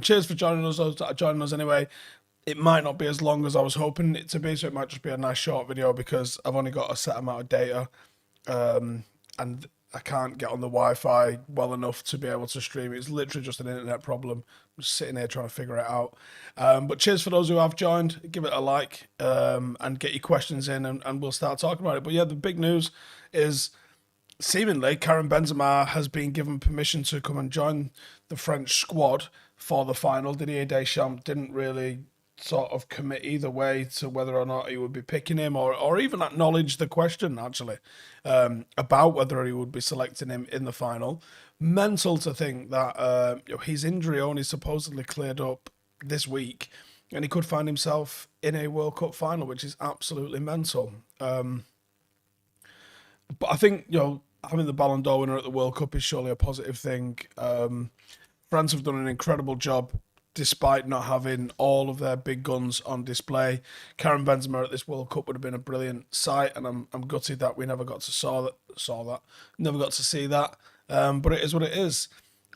Cheers for joining us anyway. It might not be as long as I was hoping it to be, so it might just be a nice short video because I've only got a set amount of data, and I can't get on the Wi-Fi well enough to be able to stream. It's literally just an internet problem. I'm just sitting here trying to figure it out. But cheers for those who have joined. Give it a like, and get your questions in, and we'll start talking about it. But yeah, the big news is seemingly Karim Benzema has been given permission to come and join the French squad for the final. Didier Deschamps didn't really sort of commit either way to whether or not he would be picking him, or even acknowledge the question actually, about whether he would be selecting him in the final. Mental to think that his injury only supposedly cleared up this week, and he could find himself in a World Cup final, which is absolutely mental. But I think, having the Ballon d'Or winner at the World Cup is surely a positive thing. France have done an incredible job despite not having all of their big guns on display. Karim Benzema at this World Cup would have been a brilliant sight, and I'm gutted that we never got to never got to see that. But it is what it is.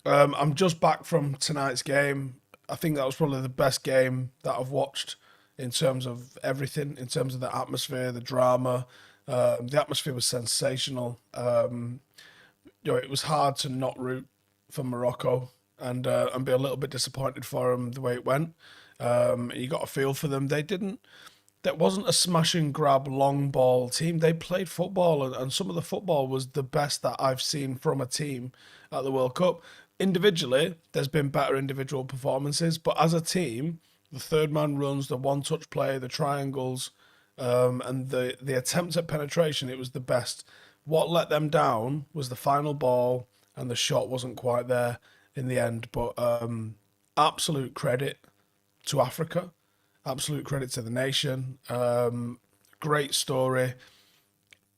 I'm just back from tonight's game. I think that was probably the best game that I've watched in terms of everything, in terms of the atmosphere, the drama. The atmosphere was sensational. It was hard to not root for Morocco and be a little bit disappointed for them the way it went. You got a feel for them. That wasn't a smash and grab long ball team. They played football, and some of the football was the best that I've seen from a team at the World Cup. Individually, there's been better individual performances, but as a team, the third man runs, the one touch play, the triangles, and the attempt at penetration, it was the best. What let them down was the final ball, and the shot wasn't quite there in the end. But absolute credit to Africa, absolute credit to the nation. Great story,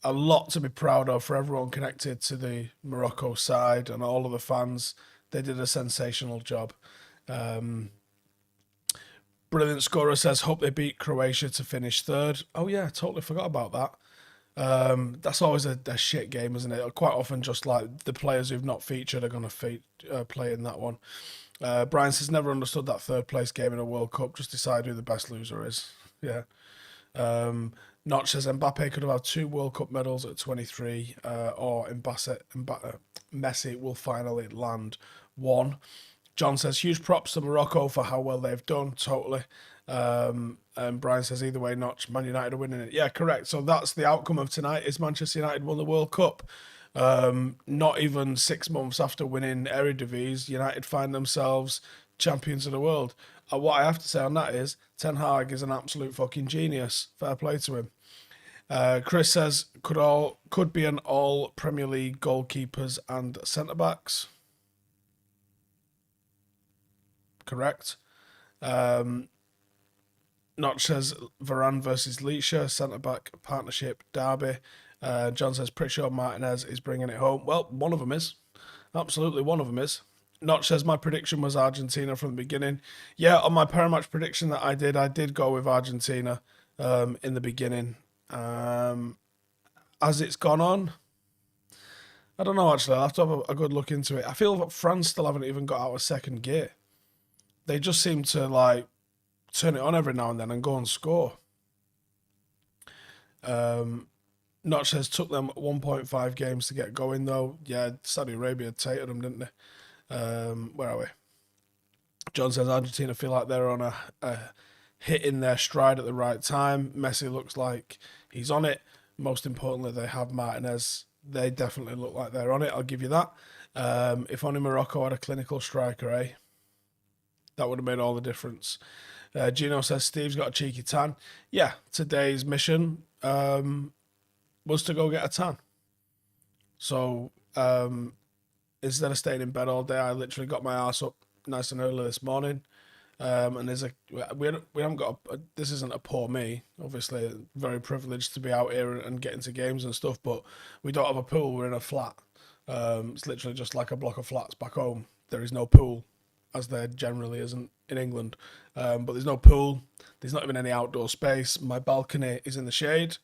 a lot to be proud of for everyone connected to the Morocco side and all of the fans. They did a sensational job. Brilliant scorer says, hope they beat Croatia to finish third. Oh yeah, totally forgot about that. That's always a shit game, isn't it? Quite often, just like the players who've not featured are going to play in that one. Brian says, never understood that third place game in a World Cup. Just decide who the best loser is. Yeah. Notch says, Mbappe could have had 2 World Cup medals at 23, or Messi will finally land 1. John says, huge props to Morocco for how well they've done. Totally. And Brian says, either way, Notch, Man United are winning it. Yeah, correct. So that's the outcome of tonight, is Manchester United won the World Cup. Not even 6 months after winning Eredivisie, United find themselves champions of the world. What I have to say on that is, Ten Hag is an absolute fucking genius. Fair play to him. Chris says, could be an all Premier League goalkeepers and centre-backs. Correct. Notch says Varane versus Leisha, centre-back partnership derby. John says, pretty sure Martinez is bringing it home. Well, one of them is. Absolutely, one of them is. Notch says, my prediction was Argentina from the beginning. Yeah, on my Paramatch prediction that I did go with Argentina in the beginning. As it's gone on, I don't know, actually. I'll have to have a good look into it. I feel that France still haven't even got out of second gear. They just seem to, turn it on every now and then and go and score. Notch says, took them 1.5 games to get going, though. Yeah, Saudi Arabia tated them, didn't they? Where are we? John says, Argentina feel like they're on a hit in their stride at the right time. Messi looks like he's on it. Most importantly, they have Martinez. They definitely look like they're on it. I'll give you that. If only Morocco had a clinical striker, eh? That would have made all the difference. Gino says, Steve's got a cheeky tan. Yeah, today's mission was to go get a tan. So instead of staying in bed all day, I literally got my ass up nice and early this morning. And we haven't got this isn't a poor me, obviously very privileged to be out here and getting to games and stuff, but we don't have a pool. We're in a flat. It's literally just like a block of flats back home. There is no pool, as there generally isn't in England. But there's no pool. There's not even any outdoor space. My balcony is in the shade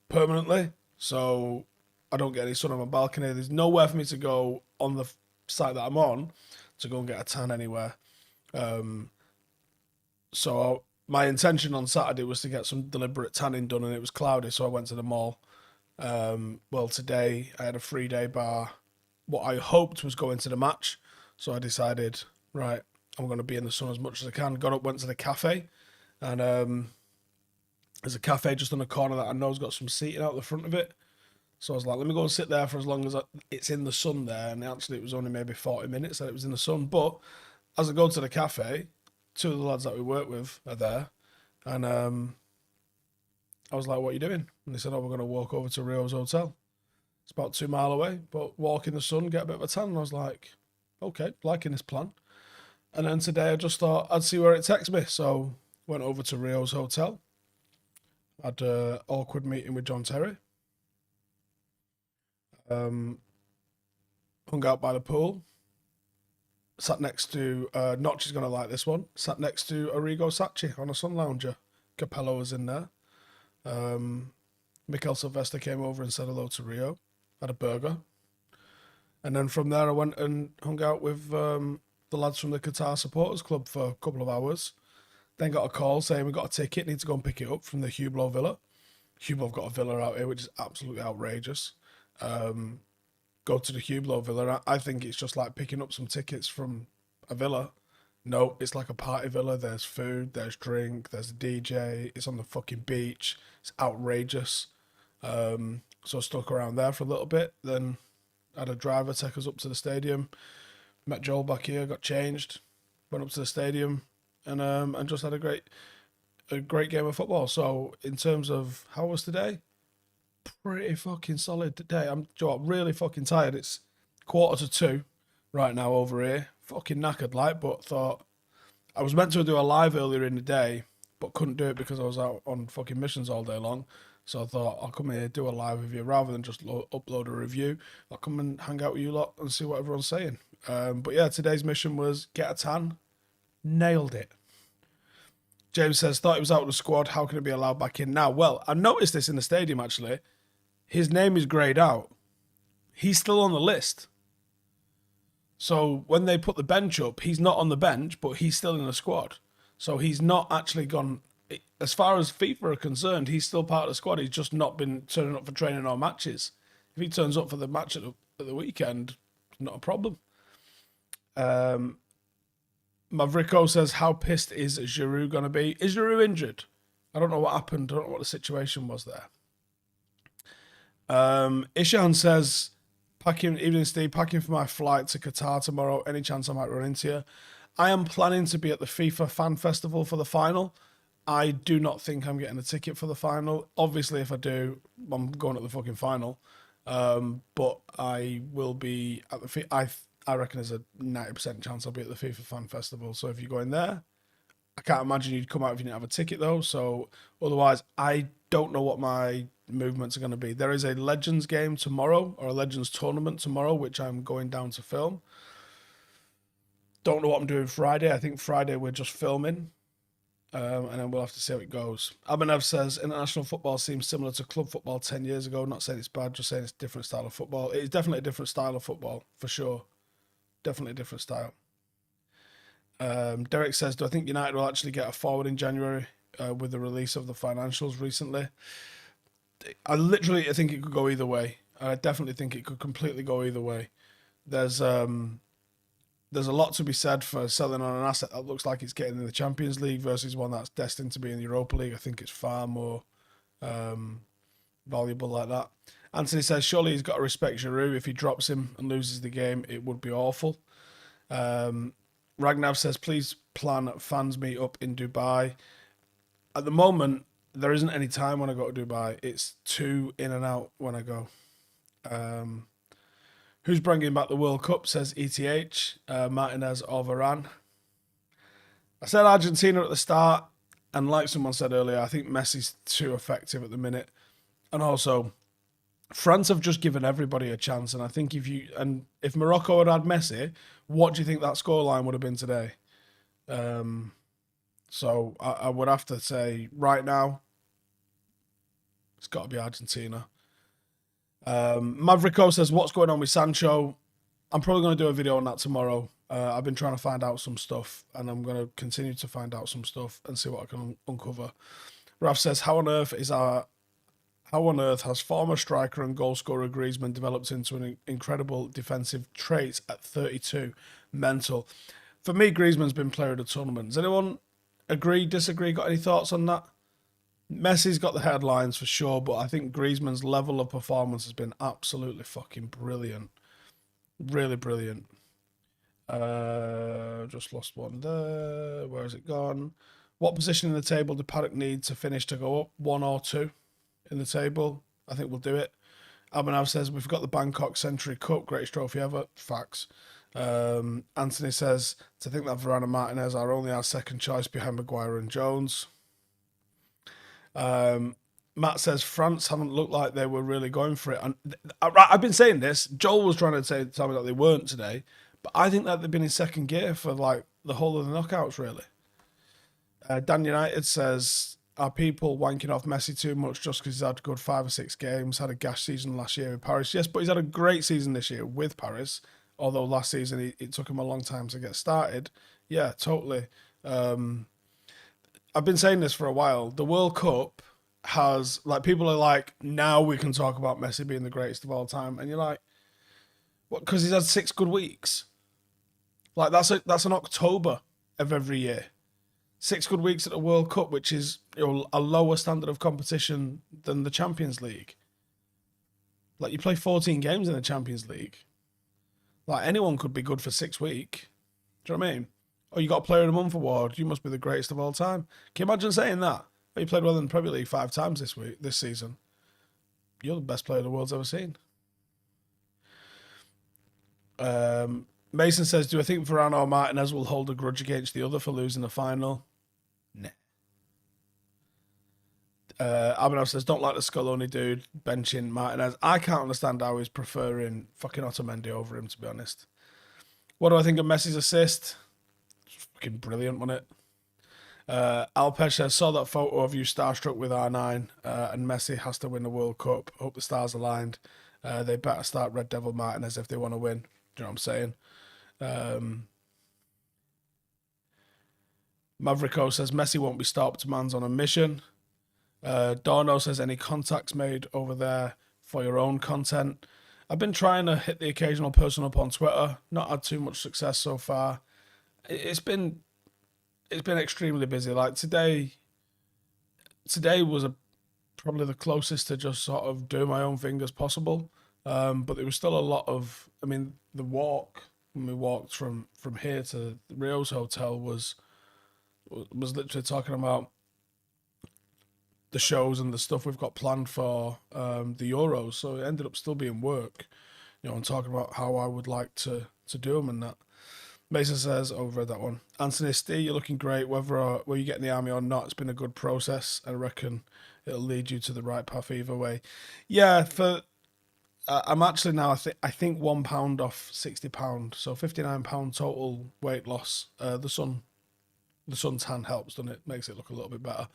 permanently, so I don't get any sun on my balcony. There's nowhere for me to go on the site that I'm on to go and get a tan anywhere. So my intention on Saturday was to get some deliberate tanning done, and it was cloudy, so I went to the mall. Well, today I had a 3-day bar. What I hoped was going to the match, so I decided, right, I'm going to be in the sun as much as I can. Got up, went to the cafe, and there's a cafe just on the corner that I know's got some seating out the front of it. So I was like, let me go and sit there for as long as it's in the sun there. And actually, it was only maybe 40 minutes that it was in the sun. But as I go to the cafe, two of the lads that we work with are there. And I was like, what are you doing? And they said, oh, we're going to walk over to Rio's hotel. It's about 2 miles away, but walk in the sun, get a bit of a tan. And I was like, okay, liking this plan. And then today I just thought I'd see where it takes me. So went over to Rio's hotel. Had an awkward meeting with John Terry. Hung out by the pool. Sat next to, Notch is going to like this one. Sat next to Arrigo Sacchi on a sun lounger. Capello was in there. Mikel Sylvester came over and said hello to Rio. Had a burger. And then from there I went and hung out with the lads from the Qatar Supporters Club for a couple of hours. Then got a call saying we got a ticket, need to go and pick it up from the Hublot Villa. Hublot have got a villa out here, which is absolutely outrageous. Go to the Hublot Villa. I think it's just like picking up some tickets from a villa. No, it's like a party villa. There's food, there's drink, there's a DJ. It's on the fucking beach. It's outrageous. So I stuck around there for a little bit. Then had a driver take us up to the stadium. Met Joel back here, got changed, went up to the stadium, and just had a great game of football. So in terms of how was today, pretty fucking solid today. I'm really fucking tired. It's 1:45 right now over here. Fucking knackered like, but thought I was meant to do a live earlier in the day, but couldn't do it because I was out on fucking missions all day long. So I thought I'll come here, do a live review rather than just upload a review. I'll come and hang out with you lot and see what everyone's saying. But yeah, today's mission was get a tan. Nailed it. James says, thought he was out of the squad. How can it be allowed back in now? Well, I noticed this in the stadium, actually. His name is greyed out. He's still on the list. So when they put the bench up, he's not on the bench, but he's still in the squad. So he's not actually gone... As far as FIFA are concerned, he's still part of the squad. He's just not been turning up for training or matches. If he turns up for the match at the weekend, not a problem. Mavrico says, how pissed is Giroud going to be? Is Giroud injured? I don't know what happened. I don't know what the situation was there. Ishan says, evening Steve, packing for my flight to Qatar tomorrow. Any chance I might run into you? I am planning to be at the FIFA Fan Festival for the final. I do not think I'm getting a ticket for the final. Obviously, if I do, I'm going at the fucking final. But I will be at the... I reckon there's a 90% chance I'll be at the FIFA Fan Festival. So if you're going there, I can't imagine you'd come out if you didn't have a ticket, though. So otherwise, I don't know what my movements are going to be. There is a Legends game tomorrow, or a Legends tournament tomorrow, which I'm going down to film. Don't know what I'm doing Friday. I think Friday we're just filming. And then we'll have to see how it goes. Abhinav says, international football seems similar to club football 10 years ago. Not saying it's bad, just saying it's a different style of football. It is definitely a different style of football, for sure. Definitely a different style. Derek says, do I think United will actually get a forward in January with the release of the financials recently? I think it could go either way. I definitely think it could completely go either way. There's a lot to be said for selling on an asset that looks like it's getting in the Champions League versus one that's destined to be in the Europa League. I think it's far more valuable like that. Anthony says, surely he's got to respect Giroud. If he drops him and loses the game, it would be awful. Ragnar says, please plan fans meet up in Dubai. At the moment, there isn't any time when I go to Dubai. It's 2 in and out when I go. Who's bringing back the World Cup, says ETH, Martinez or Varane. I said Argentina at the start, and like someone said earlier, I think Messi's too effective at the minute. And also, France have just given everybody a chance, and I think if Morocco had Messi, what do you think that scoreline would have been today? So I would have to say right now, it's got to be Argentina. Mavrico says, what's going on with Sancho? I'm probably going to do a video on that tomorrow. I've been trying to find out some stuff, and I'm going to continue to find out some stuff and see what I can uncover. Raf says, how on earth has former striker and goal scorer Griezmann developed into an incredible defensive trait at 32? Mental. For me, Griezmann's been player of the tournament. Does anyone agree, disagree, got any thoughts on that? Messi's got the headlines for sure, but I think Griezmann's level of performance has been absolutely fucking brilliant. Really brilliant. Just lost one there. Where has it gone? What position in the table do Paddock need to finish to go up? One or two in the table? I think we'll do it. Abhinav says, we've got the Bangkok Century Cup, greatest trophy ever. Facts. Anthony says, to think that Varane and Martinez are only our second choice behind Maguire and Jones. Matt says, France haven't looked like they were really going for it. And I've been saying this. Joel was trying to tell me that they weren't today. But I think that they've been in second gear for like the whole of the knockouts, really. Dan United says, are people wanking off Messi too much just because he's had a good 5 or 6 games, had a gash season last year with Paris? Yes, but he's had a great season this year with Paris, although last season it took him a long time to get started. Yeah, totally. I've been saying this for a while. The World Cup has, like, people are like, now we can talk about Messi being the greatest of all time. And you're like, what? Because he's had 6 good weeks. Like, that's an October of every year. 6 good weeks at the World Cup, which is, you know, a lower standard of competition than the Champions League. Like, you play 14 games in the Champions League. Like, anyone could be good for 6 weeks. Do you know what I mean? Oh, you got a Player of the Month award. You must be the greatest of all time. Can you imagine saying that? Oh, you played well in the Premier League 5 times this season. You're the best player the world's ever seen. Mason says, do I think Varane or Martinez will hold a grudge against the other for losing the final? Nah. Abhinav says, don't like the Scaloni dude benching Martinez. I can't understand how he's preferring fucking Otamendi over him, to be honest. What do I think of Messi's assist? It's fucking brilliant, wasn't it? Alpesh says, saw that photo of you starstruck with R9 and Messi has to win the World Cup. Hope the stars aligned. They better start Red Devil Martinez if they want to win. Do you know what I'm saying? Maverico says, Messi won't be stopped. Man's on a mission. Dorno says, any contacts made over there for your own content? I've been trying to hit the occasional person up on Twitter. Not had too much success so far. It's been extremely busy. Like today was probably the closest to just sort of do my own thing as possible. But there was still a lot of, I mean, the walk, when we walked from here to Rio's hotel was literally talking about the shows and the stuff we've got planned for the Euros. So it ended up still being work, you know, and talking about how I would like to do them and that. Mason says, oh, I've read that one. Anthony Steve, you're looking great. Whether you get in the army or not, it's been a good process. I reckon it'll lead you to the right path either way. Yeah, I'm actually now, I think £1 off £60, so £59 total weight loss. The suntan helps, doesn't it? Makes it look a little bit better.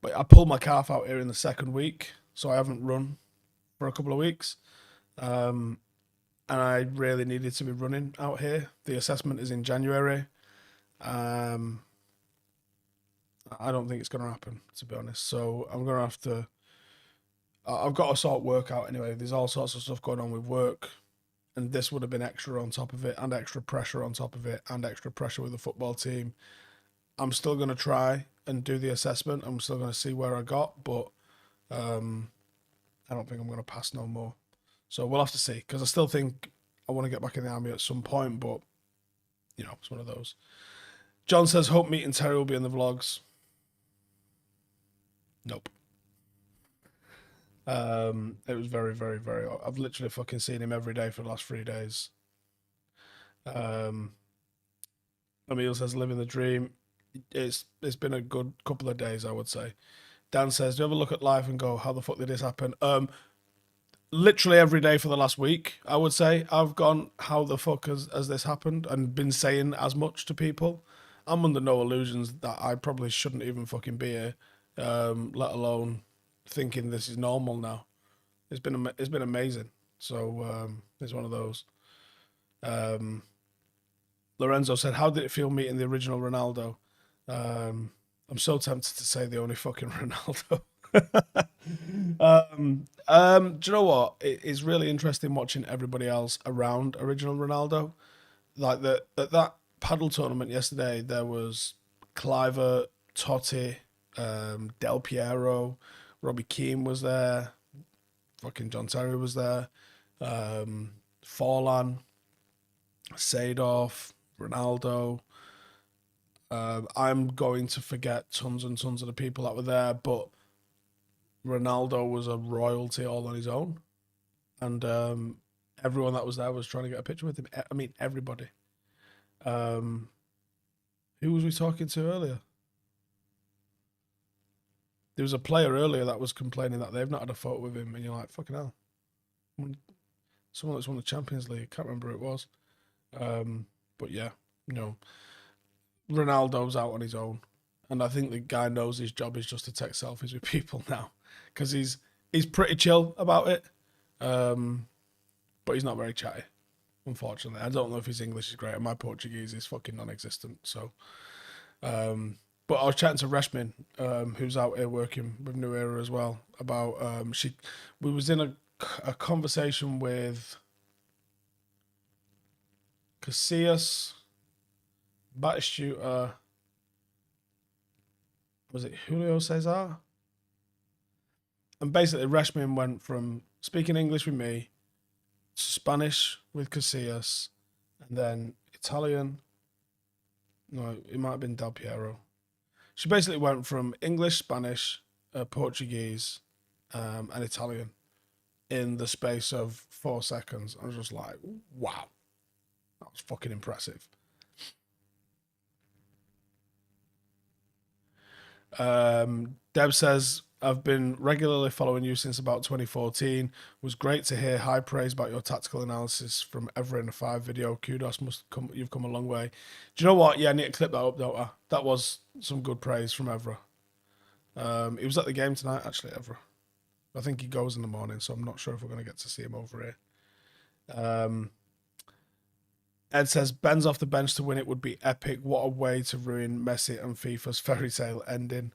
But I pulled my calf out here in the second week, so I haven't run for a couple of weeks. And I really needed to be running out here. The assessment is in January. I don't think it's going to happen, to be honest. So I'm going to have to. I've got to sort work out anyway. There's all sorts of stuff going on with work, and this would have been extra on top of it, and extra pressure on top of it, and extra pressure with the football team. I'm still going to try and do the assessment. I'm still going to see where I got, but I don't think I'm going to pass no more. So we'll have to see, because I still think I want to get back in the army at some point, but, you know, it's one of those. John says, hope meeting Terry will be in the vlogs. Nope. It was very, very, very... I've literally fucking seen him every day for the last 3 days. Emil says, living the dream. It's been a good couple of days, I would say. Dan says, do you ever look at life and go, how the fuck did this happen? Literally every day for the last week, I would say. I've gone, how the fuck has this happened? And been saying as much to people. I'm under no illusions that I probably shouldn't even fucking be here, let alone thinking this is normal now. It's been amazing. So it's one of those. Um, Lorenzo said, "How did it feel meeting the original Ronaldo?" I'm so tempted to say the only fucking Ronaldo. Do you know what? It's really interesting watching everybody else around original Ronaldo. Like at that paddle tournament yesterday, there was Cliver, Totti, Del Piero, Robbie Keane was there, fucking John Terry was there, Forlan, Seedorf, Ronaldo. I'm going to forget tons and tons of the people that were there, but Ronaldo was a royalty all on his own, and everyone that was there was trying to get a picture with him. I mean, everybody. Um, who was we talking to earlier? There was a player earlier that was complaining that they've not had a photo with him, and you're like, fucking hell. Someone that's won the Champions League. Can't remember who it was. But yeah, you know, Ronaldo's out on his own, and I think the guy knows his job is just to take selfies with people now, because he's pretty chill about it, but he's not very chatty. Unfortunately, I don't know if his English is great, and my Portuguese is fucking non-existent. So, but I was chatting to Reshmin, who's out here working with New Era as well, about we was in a conversation with Casillas, Batistuta, was it Julio Cesar? And basically, Reshmin went from speaking English with me to Spanish with Casillas, and then Italian. No, it might have been Del Piero. She basically went from English, Spanish, Portuguese, and Italian in the space of 4 seconds. I was just like, wow, that was fucking impressive. Deb says, I've been regularly following you since about 2014. It was great to hear high praise about your tactical analysis from Ever in a 5 video. Kudos, you've come a long way. Do you know what? Yeah, I need to clip that up, don't I? That was some good praise from Evra. He was at the game tonight, actually, Evra. I think he goes in the morning, so I'm not sure if we're going to get to see him over here. Ed says, Ben's off the bench to win it would be epic. What a way to ruin Messi and FIFA's fairy tale ending.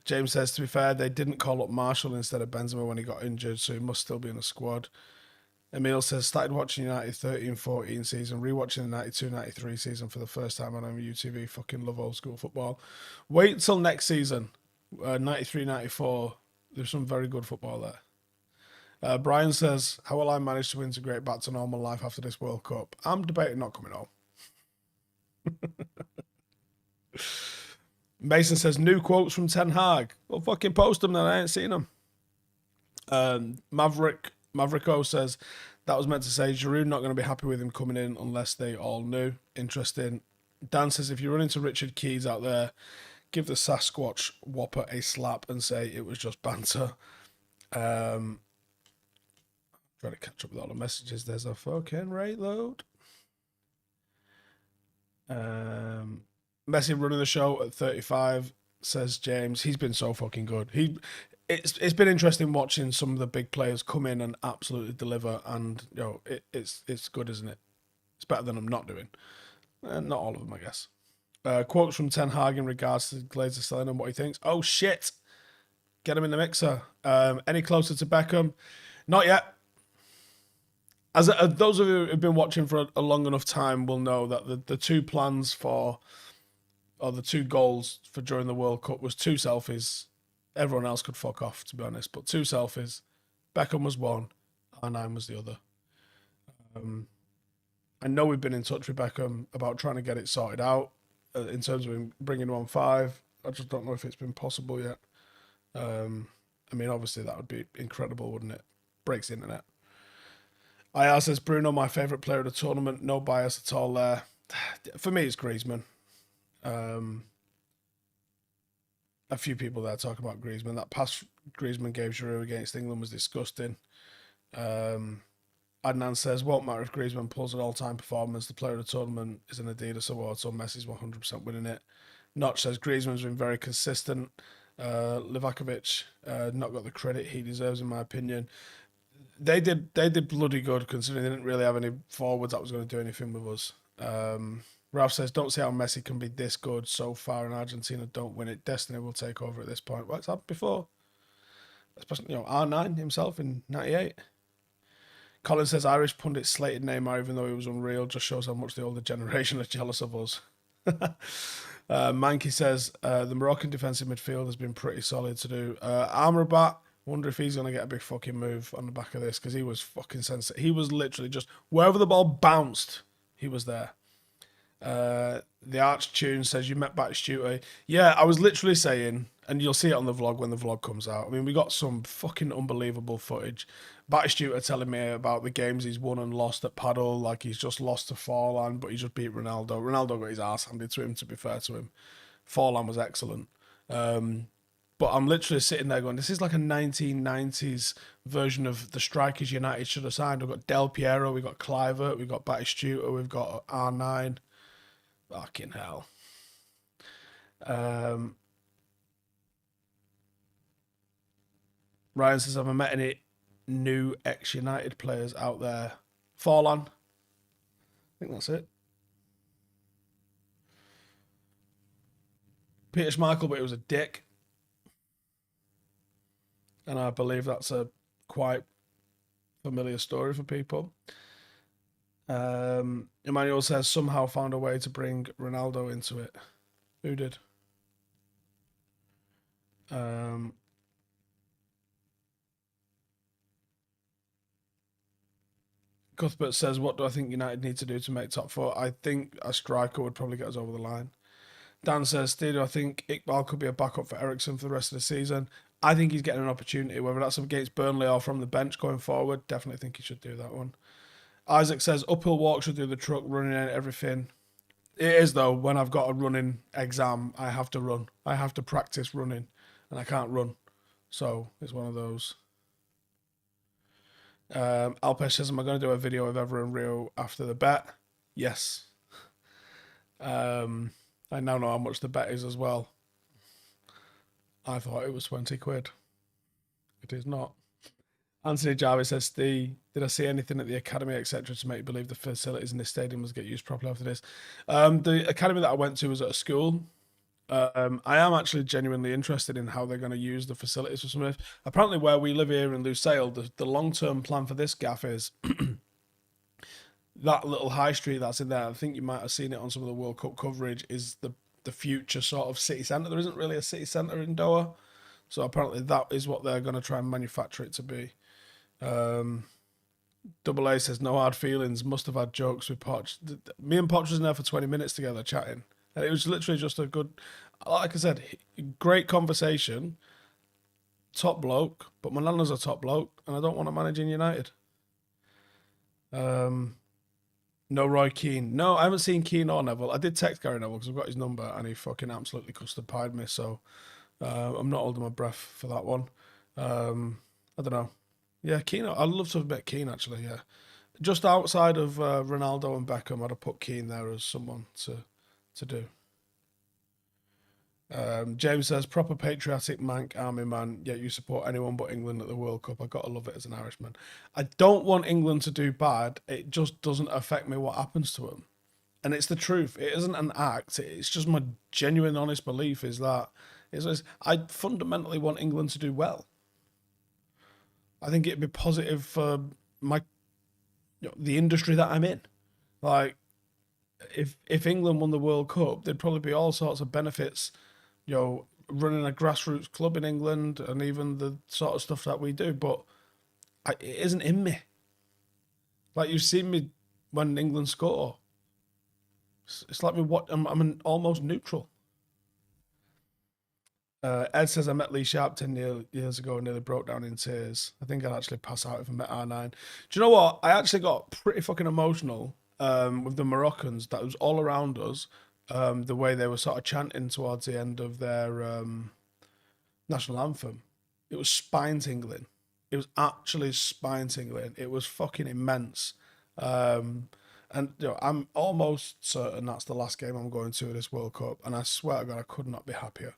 James says, to be fair, they didn't call up Marshall instead of Benzema when he got injured, so he must still be in the squad. Emil says, started watching United 13-14 season, rewatching the 92-93 season for the first time on UTV. Fucking love old school football. Wait till next season, 93-94. There's some very good football there. Brian says, how will I manage to integrate back to normal life after this World Cup? I'm debating not coming home. Mason says, new quotes from Ten Hag. Well, fucking post them then. I ain't seen them. Maverico says, that was meant to say Giroud not going to be happy with him coming in unless they all knew. Interesting. Dan says, if you run into Richard Keys out there, give the Sasquatch Whopper a slap and say it was just banter. Trying to catch up with all the messages. There's a fucking rate load. Messi running the show at 35, says James. He's been so fucking good. It's been interesting watching some of the big players come in and absolutely deliver, and you know it's good, isn't it? It's better than I'm not doing. Not all of them, I guess. Quotes from Ten Hag in regards to Glazer selling and what he thinks. Oh shit! Get him in the mixer. Any closer to Beckham? Not yet. As those of you who've been watching for a long enough time will know that the two plans for, or the two goals for during the World Cup was 2 selfies. Everyone else could fuck off, to be honest, but 2 selfies. Beckham was one, R9 was the other. I know we've been in touch with Beckham about trying to get it sorted out in terms of him bringing him on 5. I just don't know if it's been possible yet. I mean, obviously that would be incredible, wouldn't it? Breaks the internet. IR says, Bruno, my favourite player of the tournament. No bias at all there. For me, it's Griezmann. A few people there talk about Griezmann. That pass Griezmann gave Giroud against England was disgusting. Adnan says, won't matter if Griezmann pulls an all-time performance. The player of the tournament is an Adidas award, so Messi's 100% winning it. Notch says, Griezmann's been very consistent. Livakovic not got the credit he deserves, in my opinion. They did bloody good considering they didn't really have any forwards that was going to do anything with us. Ralph says, "Don't see how Messi can be this good so far, and Argentina don't win it. Destiny will take over at this point." What's happened before? Especially R9 himself in '98. Colin says Irish pundit slated Neymar even though he was unreal. Just shows how much the older generation are jealous of us. Mankey says the Moroccan defensive midfield has been pretty solid to do. Amrabat, wonder if he's going to get a big fucking move on the back of this because he was fucking sensitive. He was literally just wherever the ball bounced, he was there. The Arch Tune says you met Batistuta. Yeah, I was literally saying, and you'll see it on the vlog when the vlog comes out. I mean, we got some fucking unbelievable footage. Batistuta telling me about the games he's won and lost at paddle, like he's just lost to Forlan, but he just beat Ronaldo. Ronaldo got his ass handed to him, to be fair to him. Forlan was excellent. But I'm literally sitting there going, this is like a 1990s version of the strikers United should have signed. We've got Del Piero, we've got Clivert, we've got Batistuta, we've got R9. Fucking hell. Ryan says, have I met any new ex-United players out there? Forlan. I think that's it. Peter Schmeichel, but he was a dick. And I believe that's a quite familiar story for people. Emmanuel says, somehow found a way to bring Ronaldo into it. Who did? Cuthbert says, what do I think United need to do to make top four? I think a striker would probably get us over the line. Dan says, Steve, I think Iqbal could be a backup for Ericsson for the rest of the season. I think he's getting an opportunity, whether that's against Burnley or from the bench going forward. Definitely think he should do that one. Isaac says, uphill walk should do the truck, running and everything. It is, though, when I've got a running exam, I have to run. I have to practice running, and I can't run. So it's one of those. Alpesh says, am I going to do a video of Ever and Rio after the bet? Yes. I now know how much the bet is as well. I thought it was 20 quid. It is not. Anthony Jarvis says, did I see anything at the academy, etc., to make you believe the facilities in this stadium must get used properly after this? The academy that I went to was at a school. I am actually genuinely interested in how they're going to use the facilities for something. Apparently, where we live here in Lusail, the long-term plan for this gaff is that little high street that's in there. I think you might have seen it on some of the World Cup coverage, is the future sort of city centre. There isn't really a city centre in Doha. So apparently that is what they're going to try and manufacture it to be. Double A says, no hard feelings. Must have had jokes with Poch. Me and Poch was in there for 20 minutes together chatting. And it was literally just a good, like I said, great conversation. Top bloke. But my nana's a top bloke. And I don't want to manage in United. No Roy Keane. No, I haven't seen Keane or Neville. I did text Gary Neville because I've got his number and he fucking absolutely custard pied me. So I'm not holding my breath for that one. I don't know. Yeah, Keane. I'd love to have met Keane actually. Yeah, just outside of Ronaldo and Beckham, I'd have put Keane there as someone to do. James says, proper patriotic mank army man, yet you support anyone but England at the World Cup. I gotta love it as an Irishman. I don't want England to do bad. It just doesn't affect me what happens to them. And it's the truth. It isn't an act. It's just my genuine, honest belief is that I fundamentally want England to do well. I think it'd be positive for the industry that I'm in. Like, if England won the World Cup, there'd probably be all sorts of benefits, running a grassroots club in England and even the sort of stuff that we do. But it isn't in me. Like, you've seen me when England score. It's like I'm an almost neutral. Ed says, I met Lee Sharp 10 years ago and nearly broke down in tears. I think I'd actually pass out if I met R9. Do you know what? I actually got pretty fucking emotional with the Moroccans. That was all around us. The way they were sort of chanting towards the end of their national anthem. It was spine tingling. It was actually spine tingling. It was fucking immense. And I'm almost certain that's the last game I'm going to at this World Cup. And I swear to God, I could not be happier.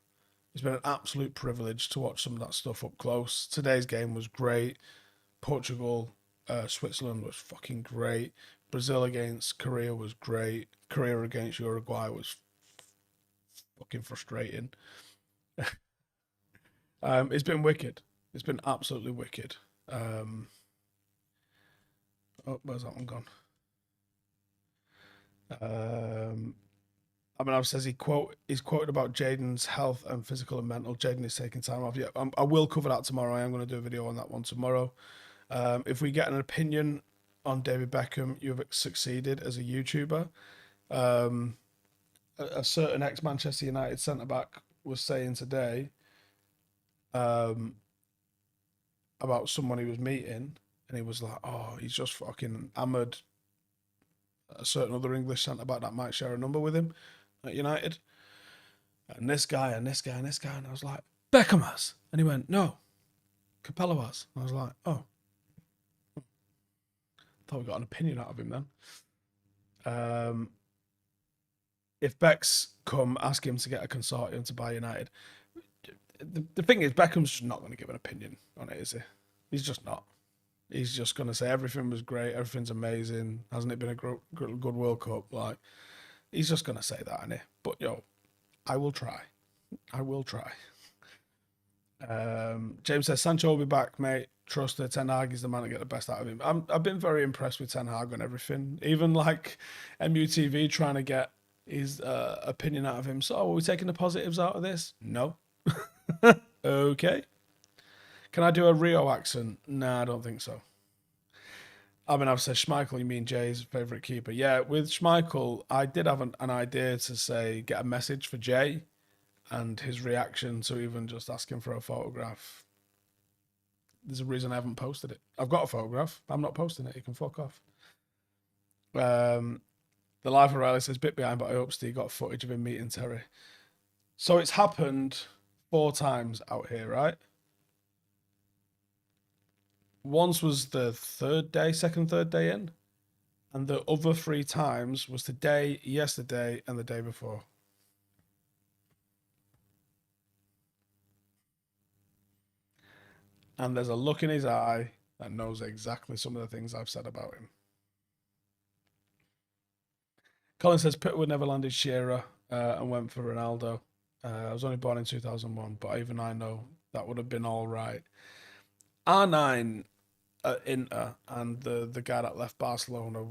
It's been an absolute privilege to watch some of that stuff up close. Today's game was great. Portugal, Switzerland was fucking great. Brazil against Korea was great. Korea against Uruguay was fucking frustrating. It's been wicked. It's been absolutely wicked. Oh, where's that one gone? I mean, I've says he's quoted about Jaden's health and physical and mental. Jaden is taking time off. Yeah, I will cover that tomorrow. I am going to do a video on that one tomorrow. If we get an opinion on David Beckham, you've succeeded as a YouTuber. A certain ex-Manchester United centre-back was saying today about someone he was meeting, and he was like, oh, he's just fucking hammered a certain other English centre-back that might share a number with him at United. And this guy, and this guy, and this guy. And I was like, Beckham has. And he went, no, Capello has. And I was like, oh. Thought we got an opinion out of him then. If Beck's come, ask him to get a consortium to buy United. The thing is, Beckham's just not going to give an opinion on it, is he? He's just not. He's just going to say everything was great, everything's amazing. Hasn't it been a good World Cup? Like, he's just going to say that, isn't he? But, I will try. I will try. James says, Sancho will be back, mate. Trust that Ten Hag is the man to get the best out of him. I've been very impressed with Ten Hag on everything. Even like MUTV trying to get his opinion out of him. So, are we taking the positives out of this? No. Okay. Can I do a Rio accent? Nah, I don't think so. I mean, I've said Schmeichel, you mean Jay's favourite keeper. Yeah, with Schmeichel, I did have an idea to say, get a message for Jay and his reaction to even just asking for a photograph. There's a reason I haven't posted it. I've got a photograph. I'm not posting it. You can fuck off. The Life of Riley says, bit behind, but I hope Steve got footage of him meeting Terry. So it's happened 4 times out here, right? Once was the third day in. And the other 3 times was today, yesterday, and the day before. And there's a look in his eye that knows exactly some of the things I've said about him. Colin says, Pitt would never landed Shearer and went for Ronaldo. I was only born in 2001, but even I know that would have been all right. R9 at Inter and the guy that left Barcelona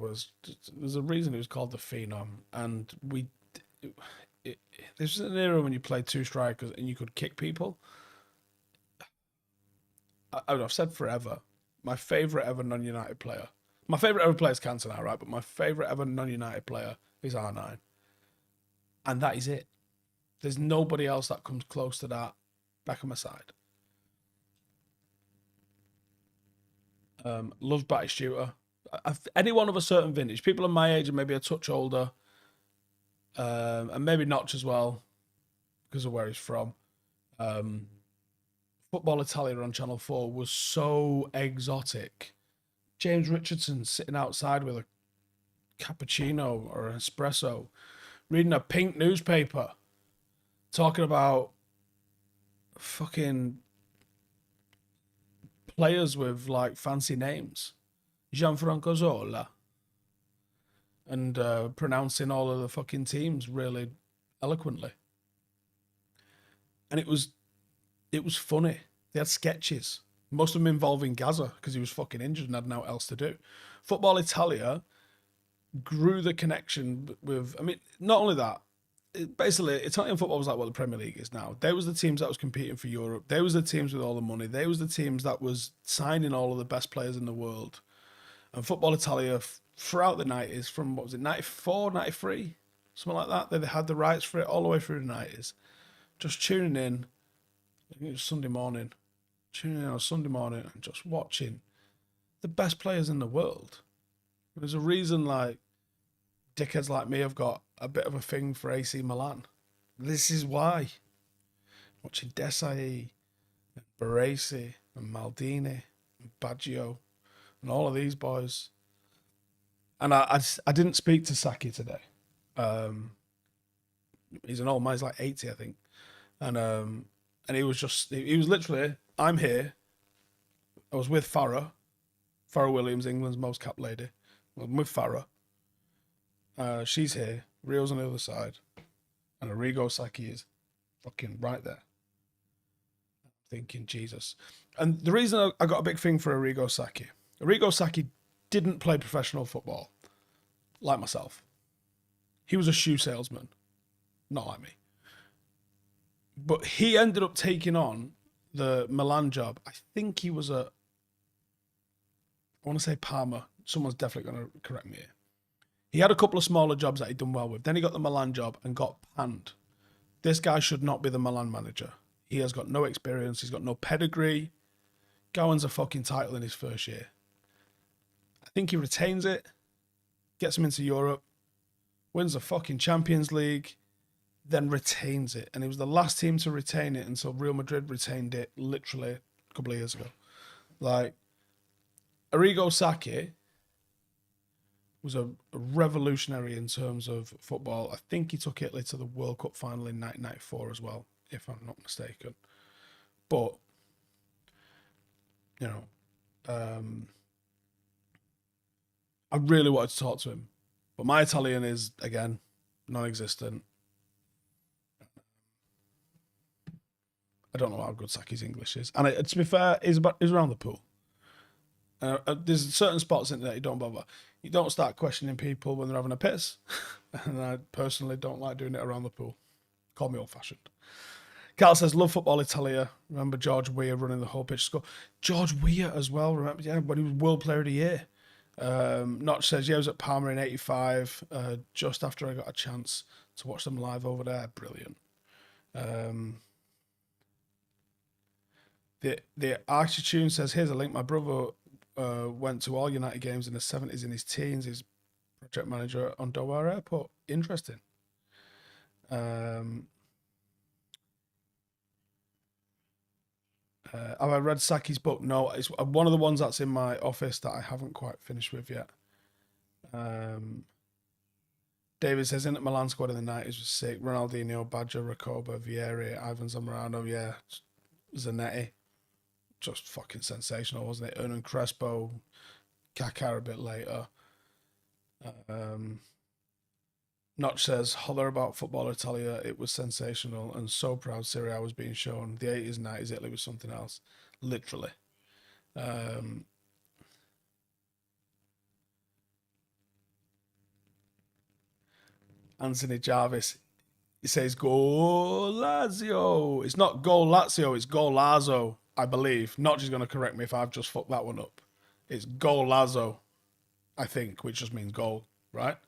there's a reason it was called the Phenom. And this was an era when you played 2 strikers and you could kick people. I've said forever, my favourite ever non-United player. My favourite ever player is Cantona, right? But my favourite ever non-United player is R9. And that is it. There's nobody else that comes close to that, Beckham aside. Loves Batistuta. Anyone of a certain vintage, people of my age and maybe a touch older, and maybe Notch as well, because of where he's from. Football Italia on Channel 4 was so exotic. James Richardson sitting outside with a cappuccino or an espresso, reading a pink newspaper, talking about fucking players with like fancy names. Gianfranco Zola. And pronouncing all of the fucking teams really eloquently. And it was funny. They had sketches, most of them involving Gaza because he was fucking injured and had nothing else to do. Football Italia grew the connection with, I mean, not only that, basically Italian football was like what the Premier League is now. They was the teams that was competing for Europe. They was the teams with all the money. They was the teams that was signing all of the best players in the world. And Football Italia throughout the 90s, from what was it, 94, 93, something like that. They had the rights for it all the way through the 90s. Just tuning in. I think it was Sunday morning. Tuning in on Sunday morning and just watching the best players in the world. There's a reason like dickheads like me have got a bit of a thing for AC Milan. This is why. Watching Desai and Baresi and Maldini and Baggio and all of these boys. And I didn't speak to Saki today. He's an old man. He's like 80, I think. And he was literally, I'm here. I was with Farah. Farrah Williams, England's most capped lady. I'm with Farrah. She's here. Rio's on the other side. And Arrigo Sacchi is fucking right there. Thinking, Jesus. And the reason I got a big thing for Arrigo Sacchi didn't play professional football like myself. He was a shoe salesman, not like me. But he ended up taking on the Milan job. I think he was I want to say Parma. Someone's definitely going to correct me here. He had a couple of smaller jobs that he'd done well with. Then he got the Milan job and got panned. This guy should not be the Milan manager. He has got no experience. He's got no pedigree. Guy wins a fucking title in his first year. I think he retains it, gets him into Europe, wins the fucking Champions League, then retains it. And he was the last team to retain it until Real Madrid retained it literally a couple of years ago. Like, Arrigo Sacchi was a revolutionary in terms of football. I think he took Italy to the World Cup final in 1994 as well, if I'm not mistaken. But, you know, I really wanted to talk to him. But my Italian is, again, non-existent. I don't know how good Sacchi's English is. And to be fair, he's around the pool. There's certain spots in there you don't bother. You don't start questioning people when they're having a piss. And I personally don't like doing it around the pool. Call me old-fashioned. Carl says, love football Italia. Remember George Weah running the whole pitch score. George Weah as well. Remember, yeah, when he was World Player of the Year. Notch says, yeah, I was at Parma in 85, just after I got a chance to watch them live over there. Brilliant. The Architune says, here's a link. My brother went to all United games in the 70s in his teens. He's project manager on Doha Airport. Interesting. Have I read Sacchi's book? No, it's one of the ones that's in my office that I haven't quite finished with yet. David says, in at Milan squad in the 90s was sick. Ronaldinho, Badger, Recoba, Vieri, Ivan Zamorano, yeah, Zanetti. Just fucking sensational, wasn't it? Hernan Crespo, Kaká a bit later. Notch says, holler about football Italia. It was sensational and so proud Serie A was being shown. The 80s, 90s, Italy was something else. Literally. Anthony Jarvis, he says, Go Lazio. It's not Go Lazio, it's Go Lazo, I believe. Notch is going to correct me if I've just fucked that one up. It's Go Lazo, I think, which just means goal, right?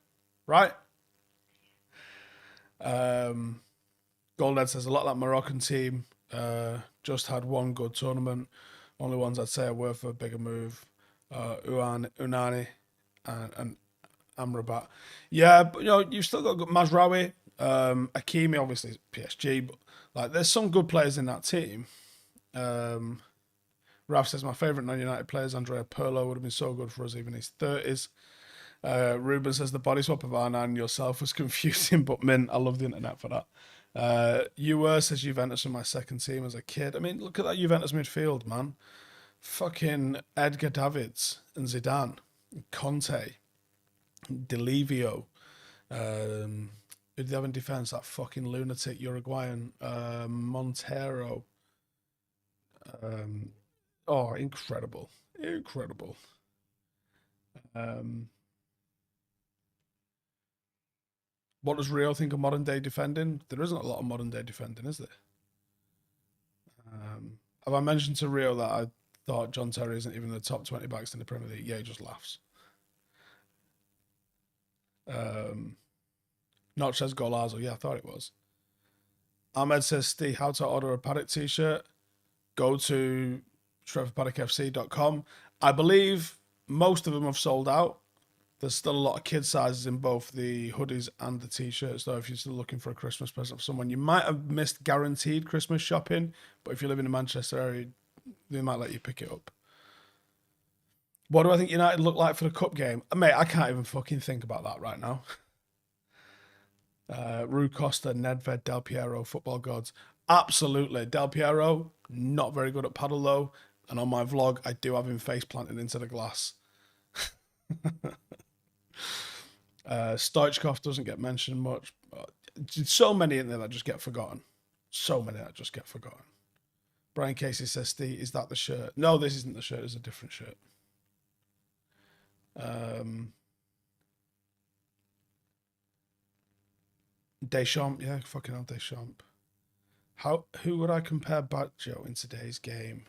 Right? Goldhead says, a lot of that Moroccan team just had one good tournament. Only ones I'd say are worth a bigger move. Unani and Amrabat. Yeah, but you know, you've still got Mazraoui, Hakimi, obviously PSG, but like there's some good players in that team. Ralph says, my favourite non-United players, Andrea Pirlo, would have been so good for us even in his 30s. Ruben says, the body swap of R9 and yourself was confusing, but mint, I love the internet for that. Says, Juventus were my second team as a kid. I mean, look at that Juventus midfield, man. Fucking Edgar Davids and Zidane, Conte, Delivio. Who did they have in defence? That fucking lunatic Uruguayan. Montero. Incredible. Incredible. What does Rio think of modern day defending? There isn't a lot of modern day defending, is there? Have I mentioned to Rio that I thought John Terry isn't even the top 20 backs in the Premier League? Yeah, he just laughs. Notch says Golazo. Yeah, I thought it was. Ahmed says, Steve, how to order a Paddock t-shirt? Go to StretfordPaddockFC.com. I believe most of them have sold out. There's still a lot of kid sizes in both the hoodies and the t-shirts, though, if you're still looking for a Christmas present for someone. You might have missed guaranteed Christmas shopping, but if you live in the Manchester area, they might let you pick it up. What do I think United look like for the Cup game? Mate, I can't even fucking think about that right now. Rui Costa, Nedved, Del Piero, football gods. Absolutely. Del Piero, not very good at paddle, though. And on my vlog, I do have him face planted into the glass. Stoichkov doesn't get mentioned much. So many in there that just get forgotten. So many that just get forgotten. Brian Casey says, Steve, is that the shirt? No, this isn't the shirt. It's a different shirt. Deschamps, yeah, fucking hell, Deschamps. Who would I compare Baggio in today's game?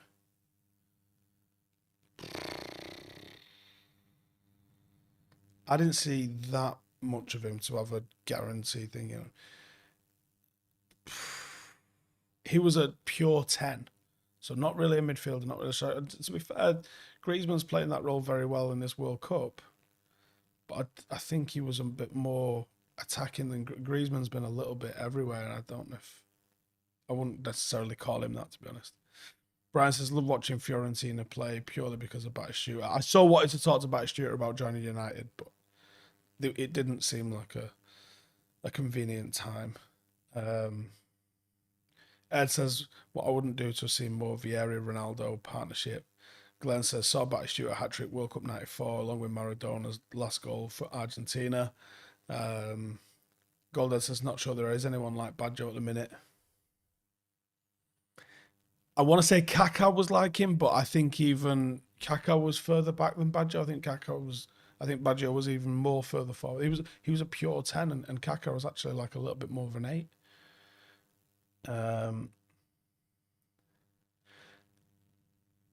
I didn't see that much of him to have a guarantee thing, you know. He was a pure 10. So not really a midfielder, not really. To be fair, Griezmann's playing that role very well in this World Cup. But I think he was a bit more attacking than Griezmann's been a little bit everywhere. And I don't know if I wouldn't necessarily call him that, to be honest. Brian says, love watching Fiorentina play purely because of Batistuta. I so wanted to talk to Batistuta about joining United, but it didn't seem like a convenient time. Ed says, what I wouldn't do to see more Vieira-Ronaldo partnership. Glenn says, saw Batistuta hat-trick World Cup 94 along with Maradona's last goal for Argentina. Golden says, not sure there is anyone like Baggio at the minute. I want to say Kaká was like him, but I think even Kaká was further back than Baggio. I think Baggio was even more further forward. He was a pure 10, and Kaká was actually like a little bit more of an 8.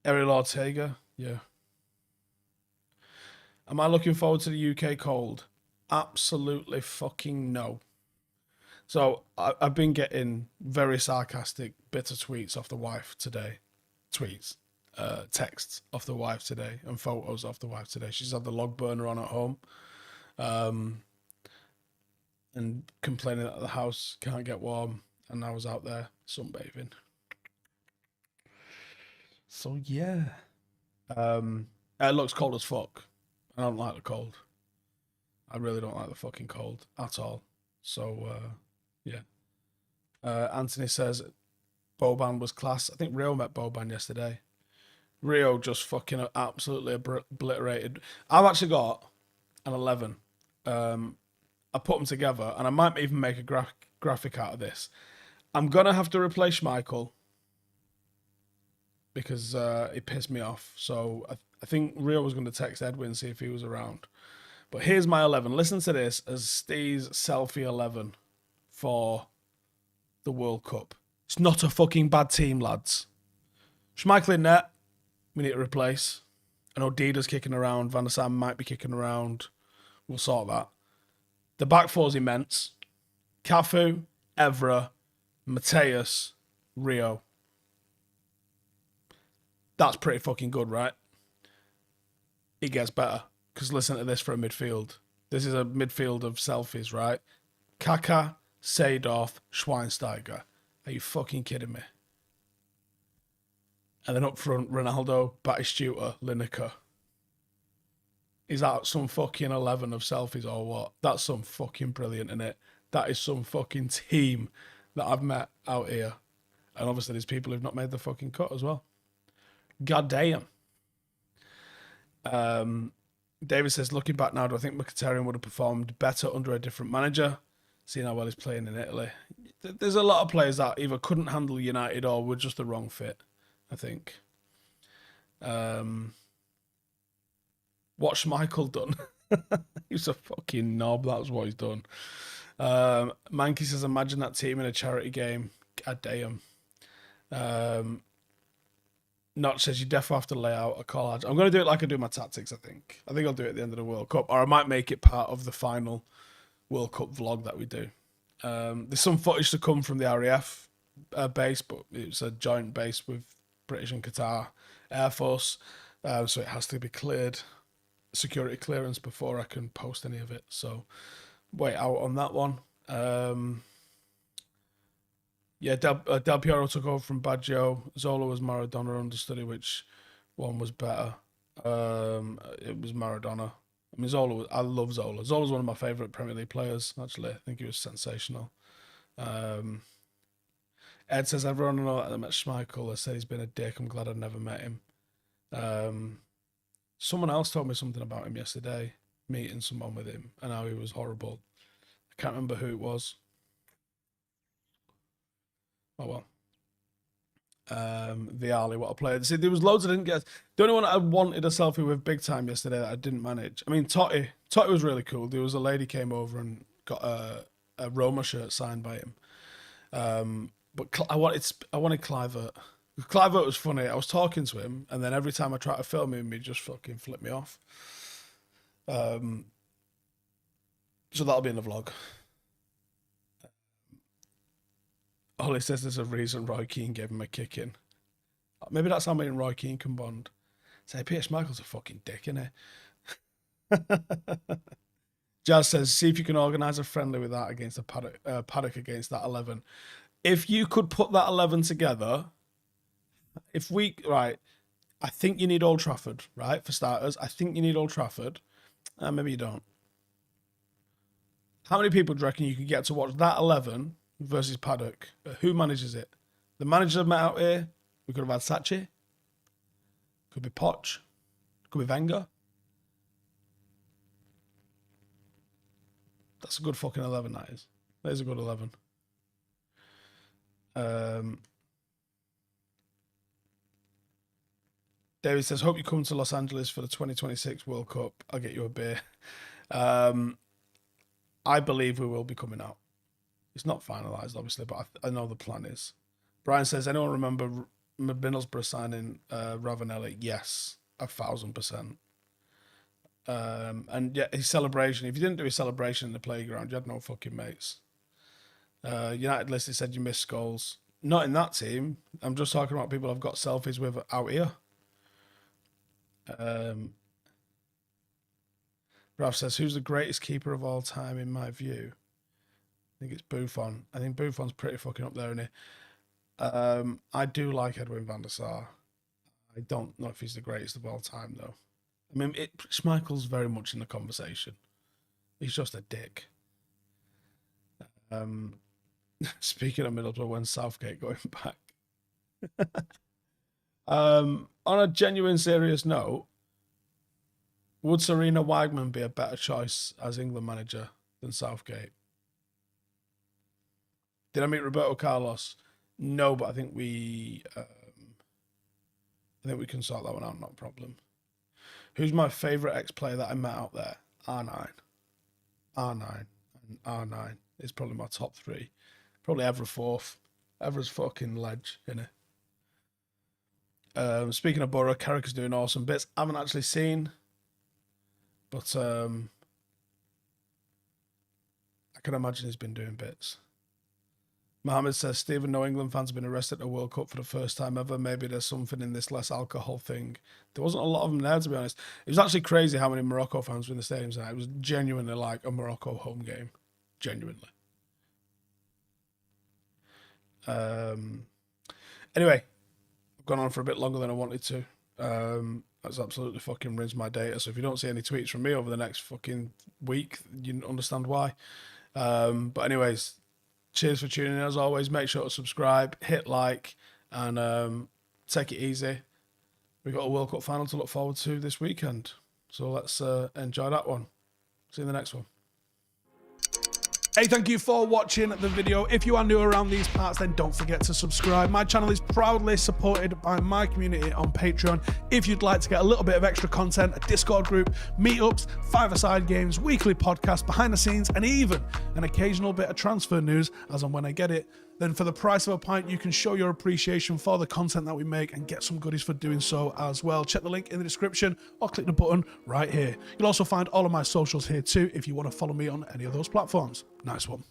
Ariel Ortega, yeah. Am I looking forward to the UK cold? Absolutely fucking no. So I've been getting very sarcastic, bitter tweets off the wife today. Texts off the wife today, and photos off the wife today. She's had the log burner on at home, and complaining that the house can't get warm, and I was out there sunbathing. So yeah, it looks cold as fuck. I don't like the cold. I really don't like the fucking cold at all. So yeah. Anthony says Boban was class. I think Rio met Boban yesterday. Rio just fucking absolutely obliterated. I've actually got an 11. I put them together, and I might even make a graphic out of this. I'm gonna have to replace Schmeichel because he pissed me off. So I think Rio was going to text Edwin, see if he was around. But here's my 11. Listen to this as Steve's selfie 11 for the World Cup. It's not a fucking bad team, lads. Schmeichel in net, we need to replace. I know Dida's kicking around. Van der Sar might be kicking around. We'll sort that. The back four's immense. Cafu, Evra, Mateus, Rio. That's pretty fucking good, right? It gets better. Because listen to this for a midfield. This is a midfield of selfies, right? Kaká, Seedorf, Schweinsteiger. Are you fucking kidding me? And then up front, Ronaldo, Batistuta, Lineker. Is that some fucking 11 of selfies or what? That's some fucking brilliant, innit? That is some fucking team that I've met out here. And obviously there's people who've not made the fucking cut as well. God damn. David says, looking back now, do I think Mkhitaryan would have performed better under a different manager? Seeing how well he's playing in Italy. There's a lot of players that either couldn't handle United or were just the wrong fit, I think. What's Michael done? He's a fucking knob. That's what he's done. Mankey says, imagine that team in a charity game. God damn. Notch says, you definitely have to lay out a collage. I'm going to do it like I do my tactics, I think. I think I'll do it at the end of the World Cup. Or I might make it part of the final World Cup vlog that we do. There's some footage to come from the RAF base, but it's a joint base with British and Qatar Air Force. So it has to be cleared, security clearance, before I can post any of it. So wait out on that one. Yeah, Del Piero took over from Baggio. Zola was Maradona understudy. Which one was better? It was Maradona. I mean, I love Zola. Zola's one of my favourite Premier League players, actually. I think he was sensational. Ed says, everyone I know that I met Schmeichel. I said he's been a dick. I'm glad I never met him. Someone else told me something about him yesterday, meeting someone with him, and how he was horrible. I can't remember who it was. Oh well. Viali, what a player. See, there was loads I didn't get. The only one I wanted a selfie with big time yesterday that I didn't manage. I mean, Totti was really cool. There was a lady came over and got a Roma shirt signed by him. But I wanted Clivert. Clivert was funny. I was talking to him, and then every time I tried to film him, he just fucking flipped me off. So that'll be in the vlog. Ollie says there's a reason Roy Keane gave him a kick in. Maybe that's how me and Roy Keane can bond. Say, Peter Schmeichel's a fucking dick, innit? Jazz says, see if you can organise a friendly with that against a Paddock against that 11. If you could put that 11 together, right, I think you need Old Trafford, right, for starters. I think you need Old Trafford. Maybe you don't. How many people do you reckon you could get to watch that 11 versus Paddock? Who manages it? The manager met out here. We could have had Sachi. Could be Poch. Could be Wenger. That's a good fucking 11, that is. That is a good 11. David says, hope you come to Los Angeles for the 2026 World Cup. I'll get you a beer. I believe we will be coming out. It's not finalised, obviously, but I know the plan is. Brian says, anyone remember Middlesbrough signing Ravanelli? Yes, 1,000%. And yeah, his celebration, if you didn't do his celebration in the playground, you had no fucking mates. United Listed said you missed goals. Not in that team. I'm just talking about people I've got selfies with out here. Ralph says, who's the greatest keeper of all time in my view? I think it's Buffon. I think Buffon's pretty fucking up there, isn't he? I do like Edwin van der Sar. I don't know if he's the greatest of all time, though. I mean, Schmeichel's very much in the conversation. He's just a dick. Speaking of Middlesbrough, when's Southgate going back? On a genuine, serious note, would Sarina Wagman be a better choice as England manager than Southgate? Did I meet Roberto Carlos? No, but I think we can sort that one out, not a problem. Who's my favourite ex-player that I met out there? R9. R9 and R9 is probably my top three. Probably Evra fourth. Evra's fucking ledge, innit? Speaking of Borough, Carrick is doing awesome bits. I haven't actually seen, but I can imagine he's been doing bits. Mohammed says, Stephen, no England fans have been arrested at a World Cup for the first time ever. Maybe there's something in this less alcohol thing. There wasn't a lot of them there, to be honest. It was actually crazy how many Morocco fans were in the stadium tonight. It was genuinely like a Morocco home game. Genuinely. Anyway, I've gone on for a bit longer than I wanted to. That's absolutely fucking rinsed my data. So if you don't see any tweets from me over the next fucking week, you understand why. But anyways, cheers for tuning in as always. Make sure to subscribe, hit like, and take it easy. We've got a World Cup final to look forward to this weekend. So let's enjoy that one. See you in the next one. Hey, thank you for watching the video. If you are new around these parts, then don't forget to subscribe. My channel is proudly supported by my community on Patreon. If you'd like to get a little bit of extra content, a Discord group, meetups, five-a-side games, weekly podcasts, behind the scenes, and even an occasional bit of transfer news as and when I get it, then for the price of a pint, you can show your appreciation for the content that we make and get some goodies for doing so as well. Check the link in the description or click the button right here. You'll also find all of my socials here too if you want to follow me on any of those platforms. Nice one.